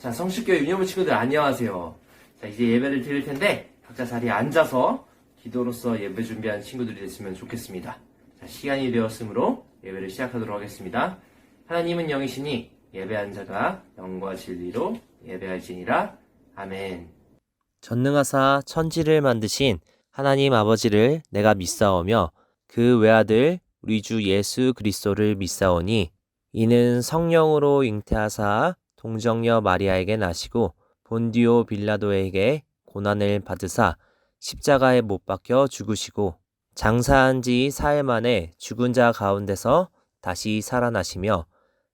자, 성실교회 유년부 친구들 안녕하세요. 자, 이제 예배를 드릴 텐데 각자 자리에 앉아서 기도로서 예배 준비한 친구들이 됐으면 좋겠습니다. 자, 시간이 되었으므로 예배를 시작하도록 하겠습니다. 하나님은 영이시니 예배한 자가 영과 진리로 예배할지니라. 아멘. 전능하사 천지를 만드신 하나님 아버지를 내가 믿사오며 그 외아들 우리 주 예수 그리스도를 믿사오니 이는 성령으로 잉태하사 동정녀 마리아에게 나시고 본디오 빌라도에게 고난을 받으사 십자가에 못 박혀 죽으시고 장사한 지 사흘 만에 죽은 자 가운데서 다시 살아나시며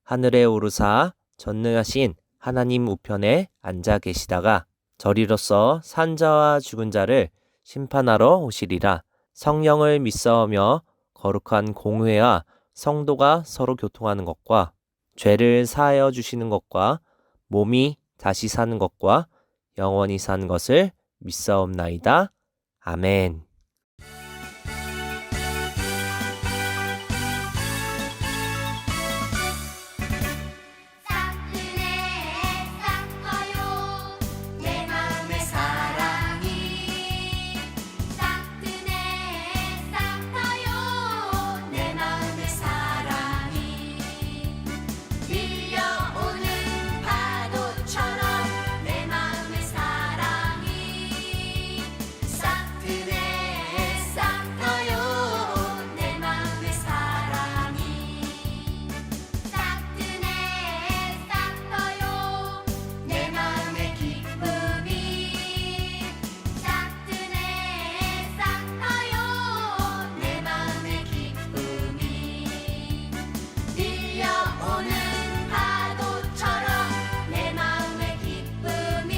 하늘에 오르사 전능하신 하나님 우편에 앉아 계시다가 저리로서 산자와 죽은 자를 심판하러 오시리라. 성령을 믿사오며 거룩한 공회와 성도가 서로 교통하는 것과 죄를 사하여 주시는 것과 몸이 다시 사는 것과 영원히 사는 것을 믿사옵나이다. 아멘. 싹드네 싹터요 내 맘의 사랑이 싹드네 싹터요 내 맘의 사랑이 밀려오는 파도처럼 내 맘의 사랑이 싹드네 싹터요 내 맘의 사랑이 싹드네 싹터요 내 맘의 기쁨이 싹드네 싹터요 내 맘의 기쁨이 밀려오는 파도처럼 내 맘의 기쁨이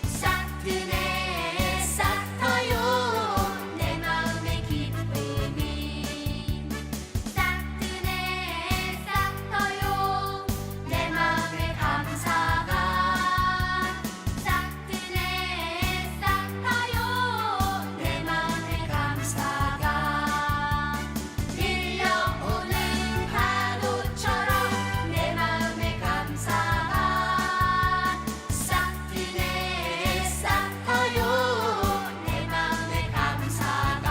싹드네 싹터요 내 맘의 기쁨이 싹드네 싹터요 내 맘의 감사가 싹드네 싹터요 내 맘의 감사가 밀려오는 파도처럼 내 맘의 감사가 싹드네 싹터요 내 맘의 감사가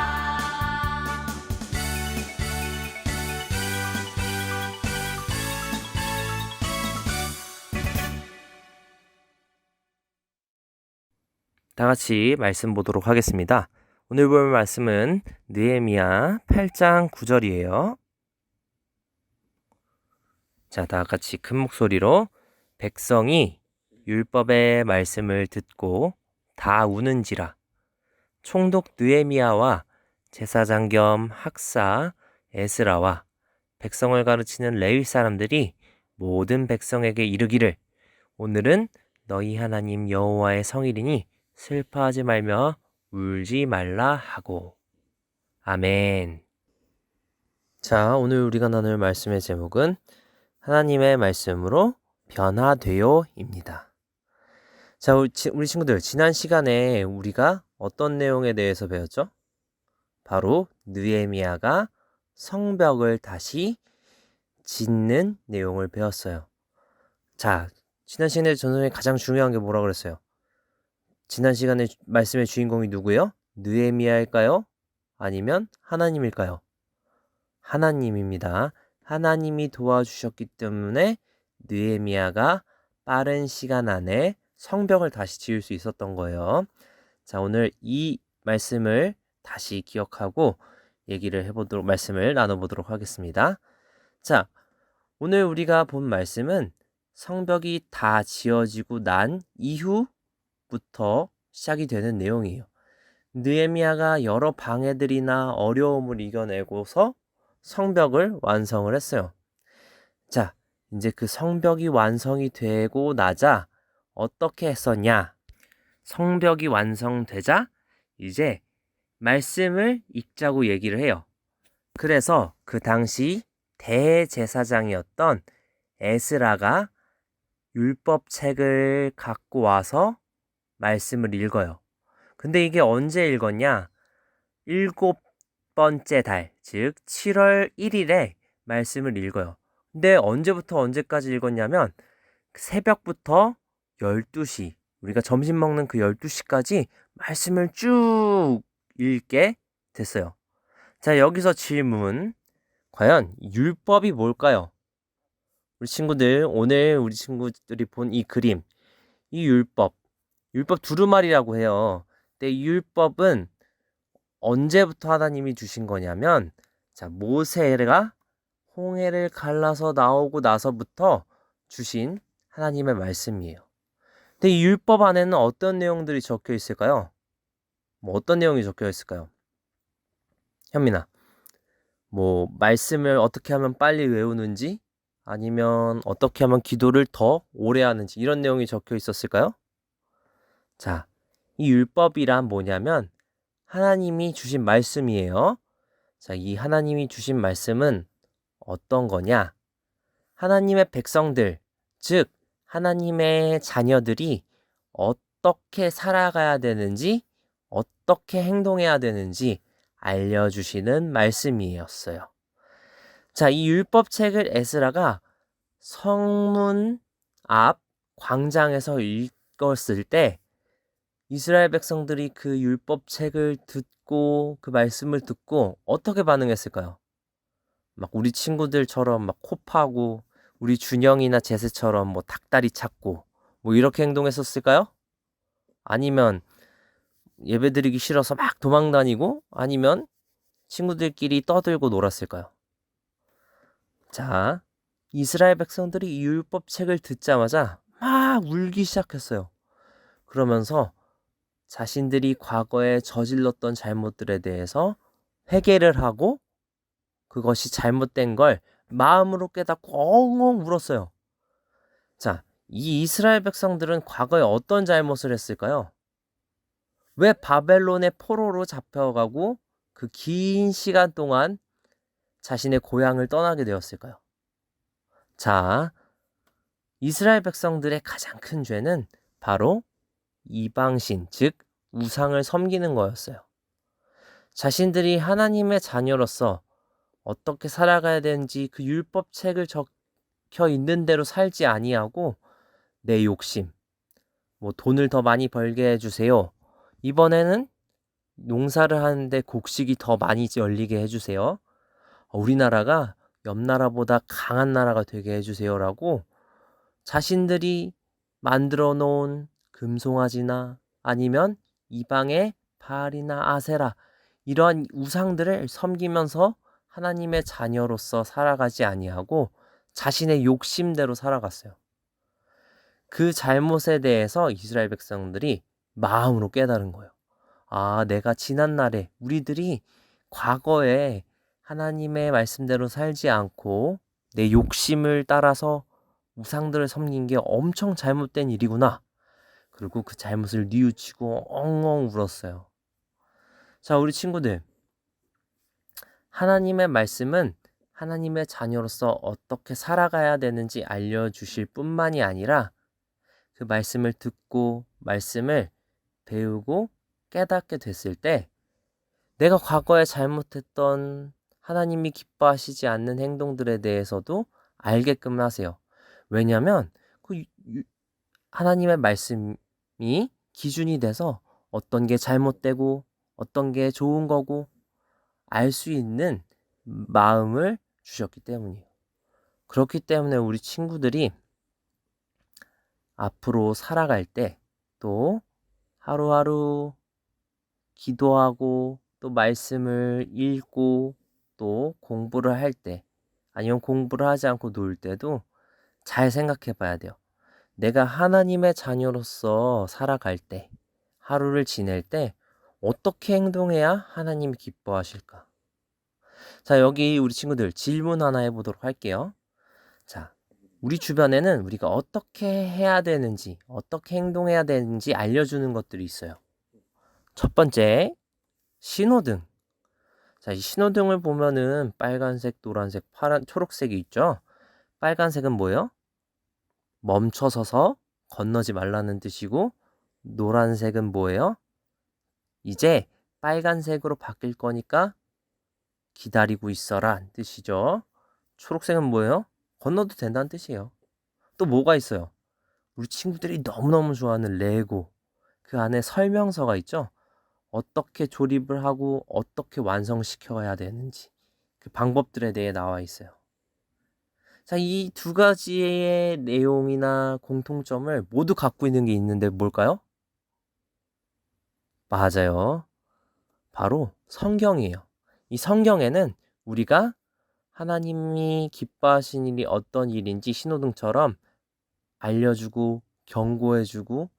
다 같이 말씀 보도록 하겠습니다. 오늘 볼 말씀은 느헤미야 8장 9절이에요. 자, 다 같이 큰 목소리로 백성이 율법의 말씀을 듣고 다 우는지라. 총독 느헤미야와 제사장 겸 학사 에스라와 백성을 가르치는 레위 사람들이 모든 백성에게 이르기를 오늘은 너희 하나님 여호와의 성일이니 슬퍼하지 말며 울지 말라 하고. 아멘. 자, 오늘 우리가 나눌 말씀의 제목은 하나님의 말씀으로 변화되요입니다. 자, 우리 친구들, 지난 시간에 우리가 어떤 내용에 대해서 배웠죠? 바로 느헤미야가 성벽을 다시 짓는 내용을 배웠어요. 자, 지난 시간에 전선에 가장 중요한 게 뭐라고 그랬어요? 지난 시간에 말씀의 주인공이 누구예요? 느헤미야일까요? 아니면 하나님일까요? 하나님입니다. 하나님이 도와주셨기 때문에 느헤미야가 빠른 시간 안에 성벽을 다시 지을 수 있었던 거예요. 자, 오늘 이 말씀을 다시 기억하고 말씀을 나눠보도록 하겠습니다. 자, 오늘 우리가 본 말씀은 성벽이 다 지어지고 난 이후부터 시작이 되는 내용이에요. 느헤미야가 여러 방해들이나 어려움을 이겨내고서 성벽을 완성을 했어요. 자, 이제 그 성벽이 완성이 되고 나자 어떻게 했었냐? 성벽이 완성되자 이제 말씀을 읽자고 얘기를 해요. 그래서 그 당시 대제사장이었던 에스라가 율법책을 갖고 와서 말씀을 읽어요. 근데 이게 언제 읽었냐? 7번째 달, 즉 7월 1일에 말씀을 읽어요. 근데 언제부터 언제까지 읽었냐면 새벽부터 12시, 우리가 점심 먹는 그 12시까지 말씀을 쭉 읽게 됐어요. 자, 여기서 질문. 과연 율법이 뭘까요? 우리 친구들, 오늘 우리 친구들이 본 이 그림, 이 율법 두루마리라고 해요. 근데 이 율법은 언제부터 하나님이 주신 거냐면, 자, 모세가 홍해를 갈라서 나오고 나서부터 주신 하나님의 말씀이에요. 근데 이 율법 안에는 어떤 내용들이 적혀 있을까요? 뭐 어떤 내용이 적혀 있을까요? 현민아, 뭐 말씀을 어떻게 하면 빨리 외우는지, 아니면 어떻게 하면 기도를 더 오래 하는지, 이런 내용이 적혀 있었을까요? 자, 이 율법이란 뭐냐면 하나님이 주신 말씀이에요. 자, 이 하나님이 주신 말씀은 어떤 거냐? 하나님의 백성들, 즉 하나님의 자녀들이 어떻게 살아가야 되는지, 어떻게 행동해야 되는지 알려주시는 말씀이었어요. 자, 이 율법책을 에스라가 성문 앞 광장에서 읽었을 때 이스라엘 백성들이 그 율법책을 듣고 그 말씀을 듣고 어떻게 반응했을까요? 막 우리 친구들처럼 막 코 파고, 우리 준영이나 제세처럼 뭐 닭다리 찾고 뭐 이렇게 행동했었을까요? 아니면 예배드리기 싫어서 막 도망다니고, 아니면 친구들끼리 떠들고 놀았을까요? 자, 이스라엘 백성들이 이 율법책을 듣자마자 막 울기 시작했어요. 그러면서 자신들이 과거에 저질렀던 잘못들에 대해서 회개를 하고 그것이 잘못된 걸 마음으로 깨닫고 엉엉 울었어요. 자, 이 이스라엘 백성들은 과거에 어떤 잘못을 했을까요? 왜 바벨론의 포로로 잡혀가고 그 긴 시간 동안 자신의 고향을 떠나게 되었을까요? 자, 이스라엘 백성들의 가장 큰 죄는 바로 이방신, 즉 우상을 섬기는 거였어요. 자신들이 하나님의 자녀로서 어떻게 살아가야 되는지 그 율법책을 적혀 있는 대로 살지 아니하고 내 욕심, 뭐 돈을 더 많이 벌게 해주세요. 이번에는 농사를 하는데 곡식이 더 많이 열리게 해주세요. 우리나라가 옆 나라보다 강한 나라가 되게 해주세요라고 자신들이 만들어 놓은 금송아지나 아니면 이방의 바알이나 아세라, 이러한 우상들을 섬기면서 하나님의 자녀로서 살아가지 아니하고 자신의 욕심대로 살아갔어요. 그 잘못에 대해서 이스라엘 백성들이 마음으로 깨달은 거예요. 아, 내가 지난날에 우리들이 과거에 하나님의 말씀대로 살지 않고 내 욕심을 따라서 우상들을 섬긴 게 엄청 잘못된 일이구나. 그리고 그 잘못을 뉘우치고 엉엉 울었어요. 자, 우리 친구들, 하나님의 말씀은 하나님의 자녀로서 어떻게 살아가야 되는지 알려주실 뿐만이 아니라 그 말씀을 듣고 말씀을 배우고 깨닫게 됐을 때 내가 과거에 잘못했던 하나님이 기뻐하시지 않는 행동들에 대해서도 알게끔 하세요. 왜냐하면 그 하나님의 말씀이 기준이 돼서 어떤 게 잘못되고 어떤 게 좋은 거고 알 수 있는 마음을 주셨기 때문이에요. 그렇기 때문에 우리 친구들이 앞으로 살아갈 때 또 하루하루 기도하고 또 말씀을 읽고 또 공부를 할 때, 아니면 공부를 하지 않고 놀 때도 잘 생각해 봐야 돼요. 내가 하나님의 자녀로서 살아갈 때, 하루를 지낼 때 어떻게 행동해야 하나님이 기뻐하실까? 자, 여기 우리 친구들 질문 하나 해보도록 할게요. 자, 우리 주변에는 우리가 어떻게 해야 되는지, 어떻게 행동해야 되는지 알려주는 것들이 있어요. 첫 번째, 신호등. 자, 이 신호등을 보면은 빨간색, 노란색, 파란, 초록색이 있죠? 빨간색은 뭐예요? 멈춰서서 건너지 말라는 뜻이고, 노란색은 뭐예요? 이제 빨간색으로 바뀔 거니까 기다리고 있어라 뜻이죠. 초록색은 뭐예요? 건너도 된다는 뜻이에요. 또 뭐가 있어요? 우리 친구들이 너무너무 좋아하는 레고, 그 안에 설명서가 있죠. 어떻게 조립을 하고 어떻게 완성시켜야 되는지 그 방법들에 대해 나와 있어요. 자, 이 두 가지의 내용이나 공통점을 모두 갖고 있는 게 있는데 뭘까요? 맞아요. 바로 성경이에요. 이 성경에는 우리가 하나님이 기뻐하신 일이 어떤 일인지 신호등처럼 알려주고 경고해주고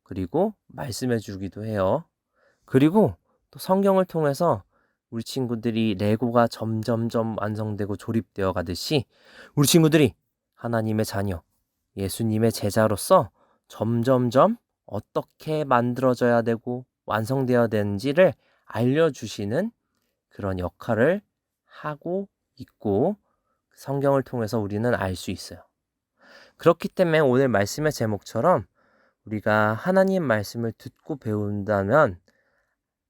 그리고 말씀해주기도 해요. 그리고 또 성경을 통해서 우리 친구들이 레고가 점점점 완성되고 조립되어 가듯이 우리 친구들이 하나님의 자녀, 예수님의 제자로서 점점점 어떻게 만들어져야 되고 완성되어야 되는지를 알려주시는 그런 역할을 하고 있고 성경을 통해서 우리는 알 수 있어요. 그렇기 때문에 오늘 말씀의 제목처럼 우리가 하나님 말씀을 듣고 배운다면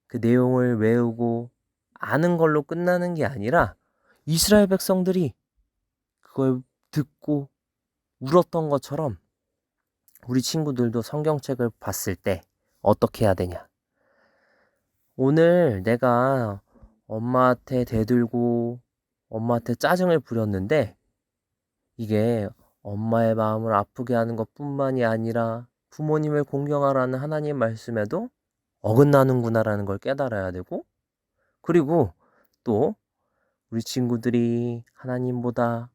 그 내용을 외우고 아는 걸로 끝나는 게 아니라 이스라엘 백성들이 그걸 듣고 울었던 것처럼 우리 친구들도 성경책을 봤을 때 어떻게 해야 되냐? 오늘 내가 엄마한테 대들고 엄마한테 짜증을 부렸는데 이게 엄마의 마음을 아프게 하는 것뿐만이 아니라 부모님을 공경하라는 하나님 말씀에도 어긋나는구나라는 걸 깨달아야 되고 그리고 또 우리 친구들이 하나님보다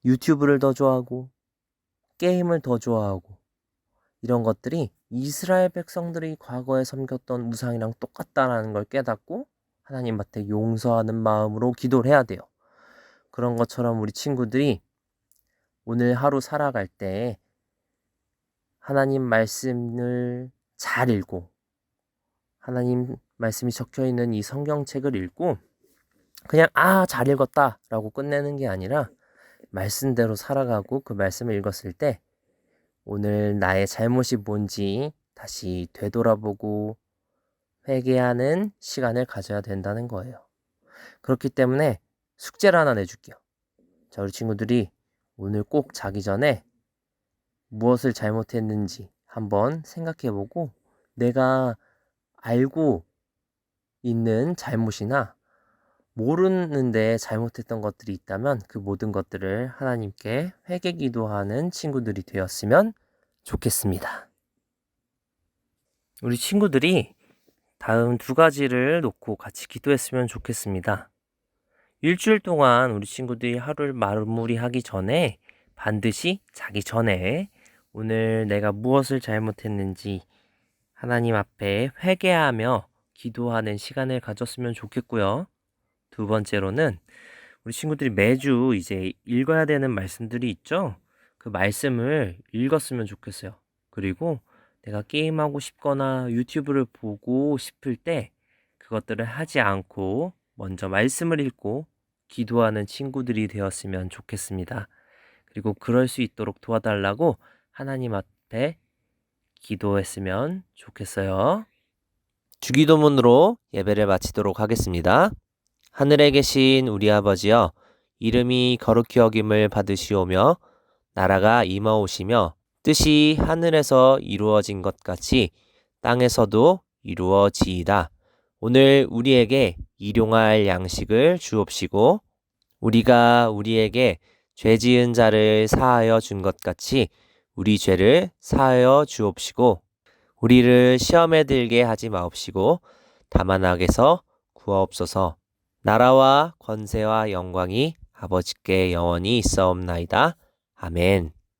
유튜브를 더 좋아하고 게임을 더 좋아하고 이런 것들이 이스라엘 백성들이 과거에 섬겼던 우상이랑 똑같다라는 걸 깨닫고 하나님한테 용서하는 마음으로 기도를 해야 돼요. 그런 것처럼 우리 친구들이 오늘 하루 살아갈 때 하나님 말씀을 잘 읽고 하나님 말씀이 적혀 있는 이 성경책을 읽고 그냥 잘 읽었다 라고 끝내는 게 아니라 말씀대로 살아가고 그 말씀을 읽었을 때 오늘 나의 잘못이 뭔지 다시 되돌아보고 회개하는 시간을 가져야 된다는 거예요. 그렇기 때문에 숙제를 하나 내줄게요. 자, 우리 친구들이 오늘 꼭 자기 전에 무엇을 잘못했는지 한번 생각해보고 내가 알고 있는 잘못이나 모르는데 잘못했던 것들이 있다면 그 모든 것들을 하나님께 회개 기도하는 친구들이 되었으면 좋겠습니다. 우리 친구들이 다음 두 가지를 놓고 같이 기도했으면 좋겠습니다. 일주일 동안 우리 친구들이 하루를 마무리하기 전에 반드시 자기 전에 오늘 내가 무엇을 잘못했는지 하나님 앞에 회개하며 기도하는 시간을 가졌으면 좋겠고요. 두 번째로는 우리 친구들이 매주 이제 읽어야 되는 말씀들이 있죠. 그 말씀을 읽었으면 좋겠어요. 그리고 내가 게임하고 싶거나 유튜브를 보고 싶을 때 그것들을 하지 않고 먼저 말씀을 읽고 기도하는 친구들이 되었으면 좋겠습니다. 그리고 그럴 수 있도록 도와달라고 하나님 앞에 기도했으면 좋겠어요. 주기도문으로 예배를 마치도록 하겠습니다. 하늘에 계신 우리 아버지여, 이름이 거룩히 여김을 받으시오며 나라가 임하오시며 뜻이 하늘에서 이루어진 것 같이 땅에서도 이루어지이다. 오늘 우리에게 일용할 양식을 주옵시고 우리가 우리에게 죄 지은 자를 사하여 준 것 같이 우리 죄를 사하여 주옵시고 우리를 시험에 들게 하지 마옵시고 다만 악에서 구하옵소서. 나라와 권세와 영광이 아버지께 영원히 있사옵나이다. 아멘.